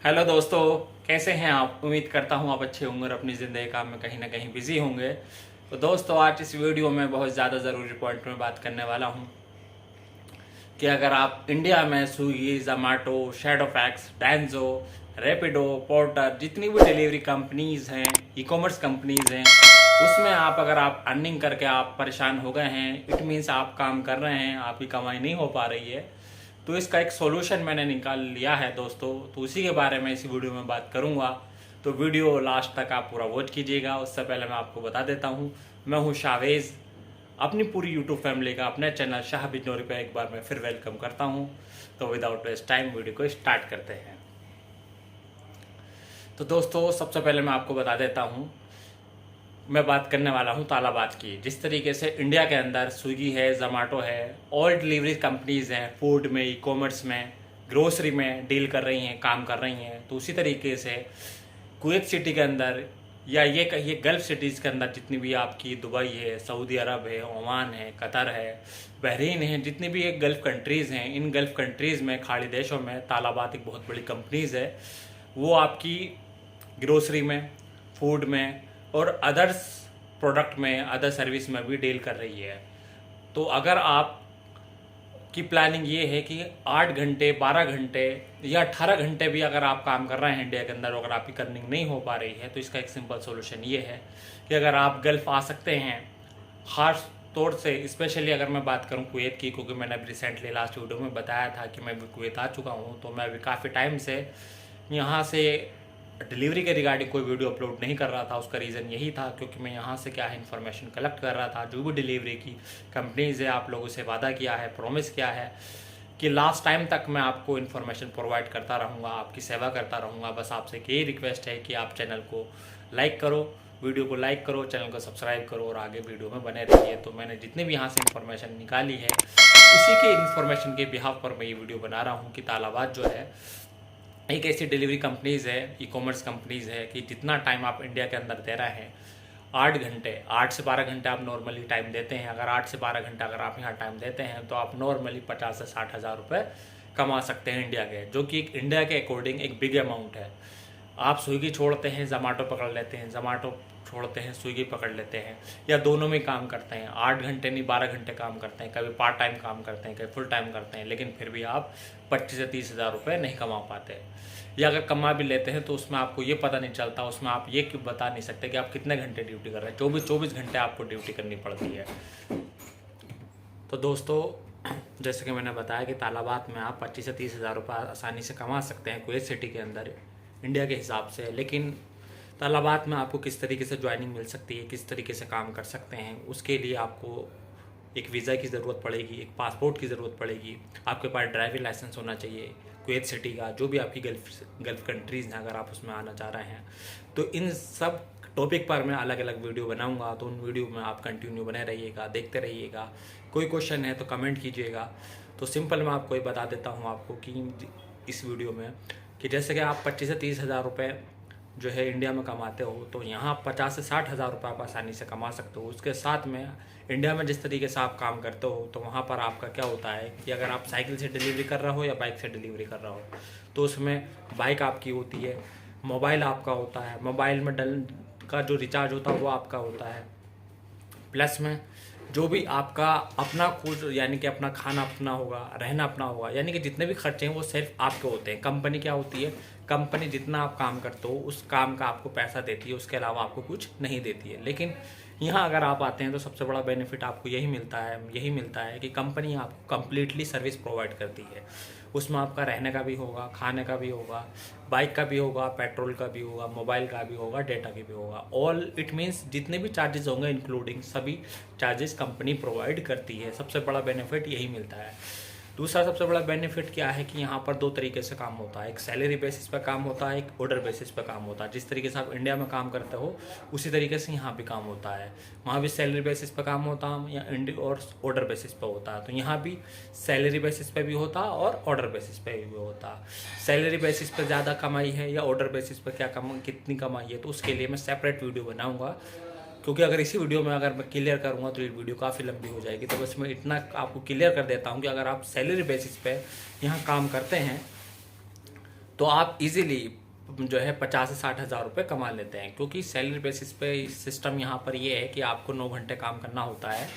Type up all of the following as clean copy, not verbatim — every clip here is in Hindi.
हेलो दोस्तों, कैसे हैं आप। उम्मीद करता हूं आप अच्छे होंगे और अपनी ज़िंदगी काम में कहीं ना कहीं बिजी होंगे। तो दोस्तों, आज इस वीडियो में बहुत ज़्यादा ज़रूरी पॉइंट में बात करने वाला हूं कि अगर आप इंडिया में स्विगी, जोमेटो, शैडोफैक्स, डैंजो, रैपिडो, पोर्टर, जितनी भी डिलीवरी कंपनीज हैं, ई कॉमर्स कंपनीज हैं, उसमें अगर आप अर्निंग करके आप परेशान हो गए हैं, इट मीन्स आप काम कर रहे हैं, आपकी कमाई नहीं हो पा रही है, तो इसका एक सॉल्यूशन मैंने निकाल लिया है दोस्तों। तो उसी के बारे में इस वीडियो में बात करूंगा। तो वीडियो लास्ट तक आप पूरा वॉच कीजिएगा। उससे पहले मैं आपको बता देता हूं, मैं हूं शावेज़। अपनी पूरी यूट्यूब फैमिली का अपने चैनल शाह बिजनौरी पे एक बार मैं फिर वेलकम करता हूं। तो विदाउट वेस्ट टाइम वीडियो को स्टार्ट करते हैं। तो दोस्तों, सबसे पहले मैं आपको बता देता हूं, मैं बात करने वाला हूं तालाबाद की। जिस तरीके से इंडिया के अंदर स्विगी है, जोमेटो है, ऑल डिलीवरी कंपनीज हैं, फूड में, ई कॉमर्स में, ग्रोसरी में डील कर रही हैं, काम कर रही हैं, तो उसी तरीके से कुवैत सिटी के अंदर या ये कहिए गल्फ़ सिटीज़ के अंदर जितनी भी आपकी दुबई है, सऊदी अरब है, ओमान है, कतर है, बहरीन है, जितनी भी एक गल्फ़ कंट्रीज़ हैं, इन गल्फ़ कंट्रीज़ में, खाड़ी देशों में तालाबात एक बहुत बड़ी कंपनीज़ है। वो आपकी ग्रोसरी में, फूड में और अदर्स प्रोडक्ट में, अदर सर्विस में भी डील कर रही है। तो अगर आप की प्लानिंग ये है कि 8 घंटे, 12 घंटे या 18 घंटे भी अगर आप काम कर रहे हैं इंडिया के अंदर, अगर आपकी अर्निंग नहीं हो पा रही है, तो इसका एक सिंपल सोल्यूशन ये है कि अगर आप गल्फ़ आ सकते हैं, ख़ास तौर से स्पेशली अगर मैं बात करूं कुवैत की, क्योंकि मैंने अभी रिसेंटली लास्ट वीडियो में बताया था कि मैं भी कुवैत आ चुका हूं। तो मैं अभी काफ़ी टाइम से यहाँ से डिलीवरी के रिगार्डिंग कोई वीडियो अपलोड नहीं कर रहा था। उसका रीज़न यही था क्योंकि मैं यहाँ से क्या है इन्फॉर्मेशन कलेक्ट कर रहा था। जो भी डिलीवरी की कंपनीज है, आप लोगों से वादा किया है, प्रॉमिस किया है कि लास्ट टाइम तक मैं आपको इन्फॉर्मेशन प्रोवाइड करता रहूँगा, आपकी सेवा करता रहूँगा। बस आपसे यही रिक्वेस्ट है कि आप चैनल को लाइक करो, वीडियो को लाइक करो, चैनल को सब्सक्राइब करो और आगे वीडियो में बने रहिए। तो मैंने जितनी भी यहाँ से इन्फॉर्मेशन निकाली है, उसी के इन्फॉर्मेशन के बिहाफ पर मैं ये वीडियो बना रहा हूँ कि तालाबाद जो है एक ऐसी डिलीवरी कंपनीज़ है, ई कॉमर्स कंपनीज़ है कि जितना टाइम आप इंडिया के अंदर दे रहे हैं, 8 घंटे, 8 से 12 घंटे आप नॉर्मली टाइम देते हैं। अगर 8 से 12 घंटे अगर आप यहाँ टाइम देते हैं, तो आप नॉर्मली 50 से 60 हज़ार रुपये कमा सकते हैं इंडिया के, जो कि इंडिया के अकॉर्डिंग एक बिग अमाउंट है। आप स्विगी छोड़ते हैं, जोमेटो पकड़ लेते हैं, जोमेटो छोड़ते हैं, स्विगी पकड़ लेते हैं, या दोनों में काम करते हैं, 8 घंटे नहीं 12 घंटे काम करते हैं, कभी पार्ट टाइम काम करते हैं, कभी फुल टाइम करते हैं, लेकिन फिर भी आप 25 से 30 हज़ार रुपये नहीं कमा पाते। या अगर कमा भी लेते हैं तो उसमें आपको ये पता नहीं चलता, उसमें आप ये बता नहीं सकते कि आप कितने घंटे ड्यूटी कर रहे हैं। 24 घंटे आपको ड्यूटी करनी पड़ती है। तो दोस्तों, जैसे कि मैंने बताया कि तालाबाद में आप 25 से 30 हज़ार रुपये आसानी से कमा सकते हैं कुवैत सिटी के अंदर इंडिया के हिसाब से। लेकिन तालाबाद में आपको किस तरीके से ज्वाइनिंग मिल सकती है, किस तरीके से काम कर सकते हैं, उसके लिए आपको एक वीज़ा की ज़रूरत पड़ेगी, एक पासपोर्ट की ज़रूरत पड़ेगी, आपके पास ड्राइविंग लाइसेंस होना चाहिए कुवैत सिटी का, जो भी आपकी गल्फ़ कंट्रीज़ हैं, अगर आप उसमें आना चाह रहे हैं। तो इन सब टॉपिक पर मैं अलग अलग वीडियो बनाऊंगा, तो उन वीडियो में आप कंटिन्यू बने रहिएगा, देखते रहिएगा। कोई क्वेश्चन है तो कमेंट कीजिएगा। तो सिंपल मैं आपको ये बता देता हूँ आपको कि इस वीडियो में कि जैसे कि आप 25 से 30 हज़ार रुपये जो है इंडिया में कमाते हो, तो यहाँ 50 से 60 हज़ार रुपये आप आसानी से कमा सकते हो। उसके साथ में इंडिया में जिस तरीके से आप काम करते हो, तो वहाँ पर आपका क्या होता है कि अगर आप साइकिल से डिलीवरी कर रहे हो या बाइक से डिलीवरी कर रहे हो, तो उसमें बाइक आपकी होती है, मोबाइल आपका होता है, मोबाइल में का जो रिचार्ज होता है वो आपका होता है, प्लस में जो भी आपका अपना कुछ यानी कि अपना खाना अपना होगा, रहना अपना होगा, यानी कि जितने भी खर्चे हैं वो सिर्फ आपके होते हैं। कंपनी क्या होती है, कंपनी जितना आप काम करते हो उस काम का आपको पैसा देती है, उसके अलावा आपको कुछ नहीं देती है। लेकिन यहाँ अगर आप आते हैं तो सबसे बड़ा बेनिफिट आपको यही मिलता है कि कंपनी आपको कम्प्लीटली सर्विस प्रोवाइड करती है। उसमें आपका रहने का भी होगा, खाने का भी होगा, बाइक का भी होगा, पेट्रोल का भी होगा, मोबाइल का भी होगा, डेटा की भी होगा। ऑल इट मीन्स जितने भी चार्जेस होंगे इंक्लूडिंग सभी चार्जेस कंपनी प्रोवाइड करती है। सबसे बड़ा बेनिफिट यही मिलता है। दूसरा सबसे बड़ा बेनिफिट क्या है कि यहाँ पर 2 तरीके से काम होता है, एक सैलरी बेसिस पर काम होता है, एक ऑर्डर बेसिस पर काम होता है। जिस तरीके से आप इंडिया में काम करते हो उसी तरीके से यहाँ भी काम होता है। वहाँ भी सैलरी बेसिस पर काम होता है या और ऑर्डर बेसिस पर होता है। तो यहाँ भी सैलरी बेसिस पे भी होता है और ऑर्डर बेसिस पे भी होता है। सैलरी बेसिस पर ज़्यादा कमाई है या ऑर्डर बेसिस पर कितनी कमाई है, तो उसके लिए मैं सेपरेट वीडियो बनाऊँगा, क्योंकि अगर इसी वीडियो में अगर मैं क्लियर करूँगा तो ये वीडियो काफ़ी लंबी हो जाएगी। तो बस मैं इतना आपको क्लियर कर देता हूँ कि अगर आप सैलरी बेसिस पे यहाँ काम करते हैं तो आप इजीली जो है 50 से 60 हज़ार रुपये कमा लेते हैं, क्योंकि सैलरी बेसिस पे सिस्टम यहाँ पर ये है कि आपको 9 घंटे काम करना होता है,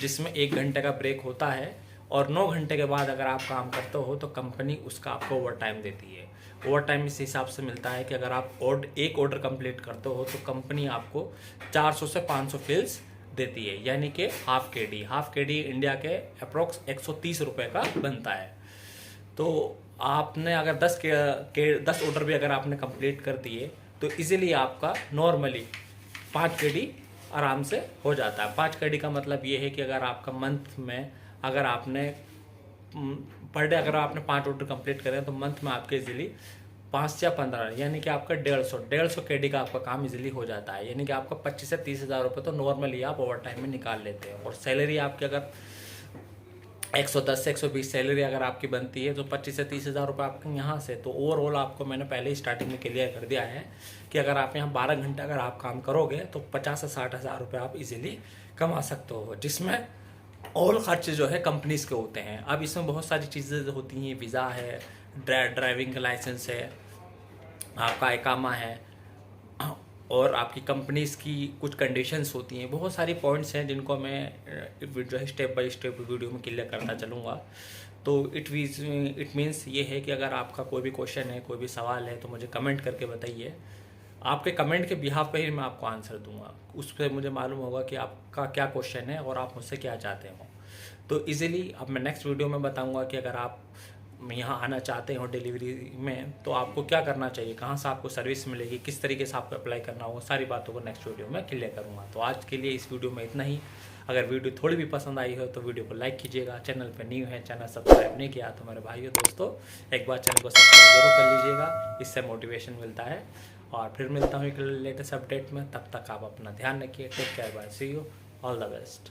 जिसमें 1 घंटे का ब्रेक होता है, और 9 घंटे के बाद अगर आप काम करते हो तो कंपनी उसका आपको ओवर टाइम देती है। ओवर टाइम इस हिसाब से मिलता है कि अगर आप एक ऑर्डर कंप्लीट करते हो तो कंपनी आपको 400 से 500 फिल्स देती है, यानी कि हाफ के डी इंडिया के अप्रोक्स 130 रुपये का बनता है। तो आपने अगर 10 ऑर्डर भी अगर आपने कंप्लीट कर दिए तो इजीली आपका नॉर्मली 5 के डी आराम से हो जाता है। 5 के डी का मतलब ये है कि अगर आपका मंथ में अगर आपने पर डे अगर आपने 5 ऑर्डर कंप्लीट करें तो मंथ में आपके इजीली 5 या 15 यानी कि आपका 150 के डी का आपका काम इजीली हो जाता है, यानी कि आपका 25 से 30 हज़ार रुपये तो नॉर्मली आप ओवर टाइम में निकाल लेते हैं। और सैलरी आपकी अगर 110 से 120 सैलरी अगर आपकी बनती है तो 25 से 30 हज़ार रुपये आपके यहाँ से, तो ओवरऑल आपको मैंने पहले ही स्टार्टिंग में क्लियर कर दिया है कि अगर आप यहाँ 12 घंटे अगर आप काम करोगे तो 50 से 60 हज़ार रुपये आप इजीली कमा सकते हो, जिसमें ऑल खर्च जो है कंपनीज के होते हैं। अब इसमें बहुत सारी चीज़ें होती हैं, वीज़ा है, ड्राइविंग का लाइसेंस है, आपका इकामा है, और आपकी कंपनीज की कुछ कंडीशंस होती हैं, बहुत सारी पॉइंट्स हैं जिनको मैं जो है स्टेप बाय स्टेप वीडियो में क्लियर करता चलूँगा। तो इट मीन्स ये है कि अगर आपका कोई भी क्वेश्चन है, कोई भी सवाल है तो मुझे कमेंट करके बताइए। आपके कमेंट के बिहाफ पे ही मैं आपको आंसर दूंगा, उस पर मुझे मालूम होगा कि आपका क्या क्वेश्चन है और आप मुझसे क्या चाहते हो। तो इजीली अब मैं नेक्स्ट वीडियो में बताऊंगा कि अगर आप यहाँ आना चाहते हो डिलीवरी में तो आपको क्या करना चाहिए, कहाँ से आपको सर्विस मिलेगी, किस तरीके से आपको अप्लाई करना होगा, सारी बातों को नेक्स्ट वीडियो में क्लियर करूँगा। तो आज के लिए इस वीडियो में इतना ही। अगर वीडियो थोड़ी भी पसंद आई हो तो वीडियो को लाइक कीजिएगा, चैनल पर न्यू है, चैनल सब्सक्राइब नहीं किया तो मेरे भाइयों दोस्तों एक बार चैनल को सब्सक्राइब जरूर कर लीजिएगा, इससे मोटिवेशन मिलता है। और फिर मिलता हूँ एक लेटेस्ट अपडेट में, तब तक आप अपना ध्यान रखिए। Take care, bye, see you, all the best.